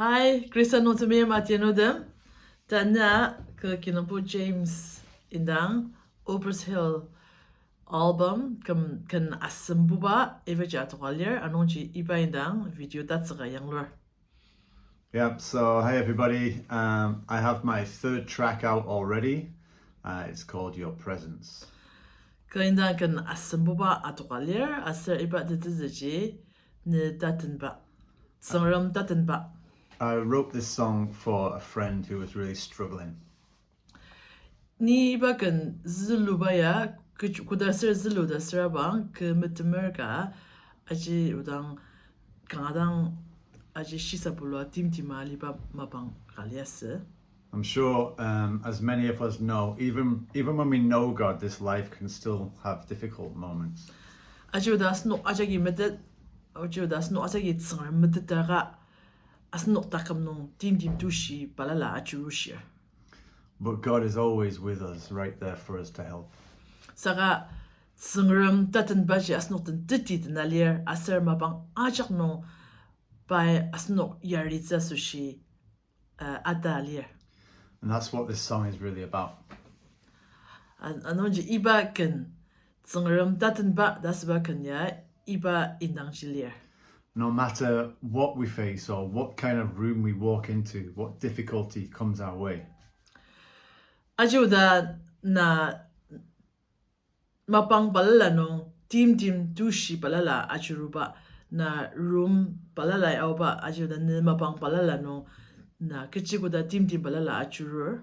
Hi, Krista no tumia matiano dem. Tanya ke kinapo James indang Oubas Hill album kan asem buba eva jatwalier anonji iba indang video datsga yanglor. Yep, so hi everybody. I have my third track out already. It's called Your Presence. Kainda kan asem buba atwalier Aser iba tetezu ne datenba. Sangram datenba. I wrote this song for a friend who was really struggling. Ni iba kan zulubaya kudaser zulu da serabang ke metemerka aji udang kangadang aji shisapulwa timtima liba mabang kaliase. I'm sure, as many of us know, even when we know God, this life can still have difficult moments. Aji udas no ajagi medet aji udas no ajagi tsang medetaga as no takam no tim tushi palala achurushia. But God is always with us, right there for us to help. Saga tsangram taten baji as no ten titit nalier aser mabang ajak no by as no yaritza sushi adalier. And that's what this song is really about. Anonji iba ken tsangram taten ba dasba ken ya iba indang jilier. No matter what we face or what kind of room we walk into, what difficulty comes our way. Ajuda na mapang palala no tim tushi palala ajuruba na room palala auba ajuda ne mapang palala no na kechiguda tim palala ajurur.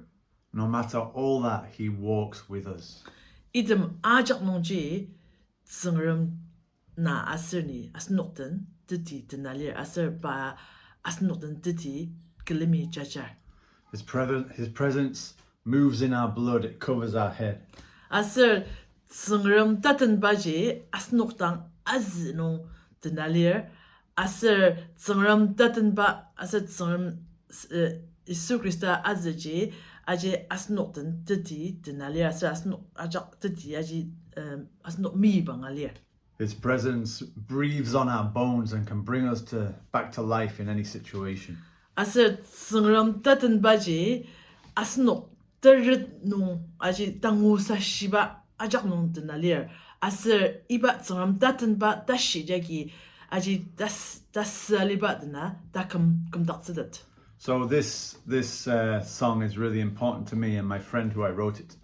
No matter all that, He walks with us. Idem ajak nongji tsangram na aser ni asnokten titi tenalir aser ba asnokten titi kelimi chachar. His presence moves in our blood, it covers our head. Aser tsangram taten baji asnoktang az no tenalir aser tsangram taten ba aser tsangram Isu Krista azaji aje asnokten titi tenalir aser asnok ajak titi aji asnok mi bangalir. His presence breathes on our bones and can bring us back to life in any situation. Aser tsangram taten baji asnok terit nung aji tangu sa shiba ajak nung tenalir aser iba tsangram taten ba tashi jagi aji das liba dena takam kumdaksedat. So this song is really important to me and my friend who I wrote it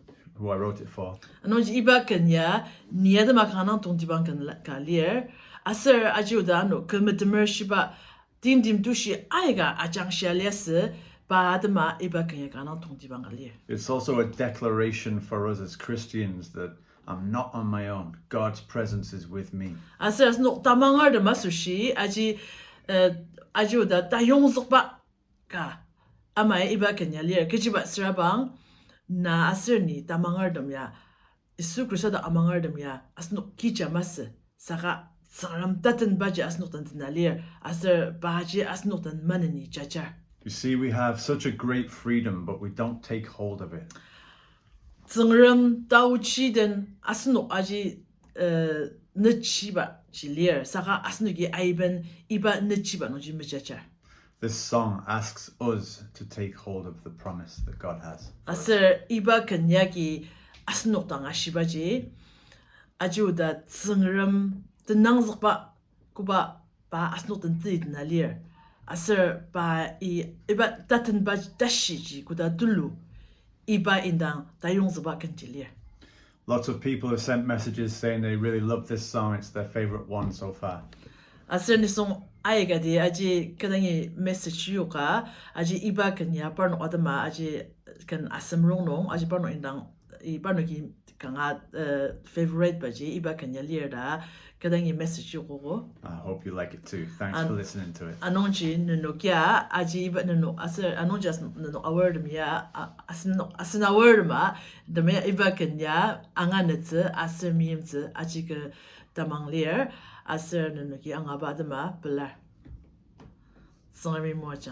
for. Anonji iba kenya niada makana tongtibang kalir aser aji udano kemetemer shiba dim tushi aiga ajang shialiase ba adama iba kenya kana tongtibang kalir. It's also a declaration for us as Christians that I'm not on my own. God's presence is with me. Aser asno tamangar de masushi aji uda tayong zokba ka amai iba kenya lir kejiba serabang na aser ni tamangar dem ya Isu Krista da amangar dem ya asno kicha mas saka tsangram taten baji asno tan tenalir aser baji asno tan manani chachar. You see, we have such a great freedom, but we don't take hold of it. Tsangram tauchi den asno aji nechiba chilir saka asno gi aiben iba nechiba no jimbe chachar. This song asks us to take hold of the promise that God has. Aser iba kenyaki asno tanga shibaji ajuda tsangram tenang zakba kuba ba asno tentit nalir aser ba iba taten ba tashiji kuda dulu iba indang tayong zaba kenjilir. Lots of people have sent messages saying they really love this song. It's their favorite one so far. Aser ni song aiga di aji kadangi message yuka aji iba kenya parno adama aji kan asem rong aji parno indang parno ki kanga favorite baji iba kenya lirda kadangi message yuko. I hope you like it too. Thanks for listening to it. Anonji no kya aji iba no aser anonji no award miya asen award ma de me iba kenya anganetse aser mimze aji ke tamang lir Aser no ki angaba de ma belar. Sans mes mots,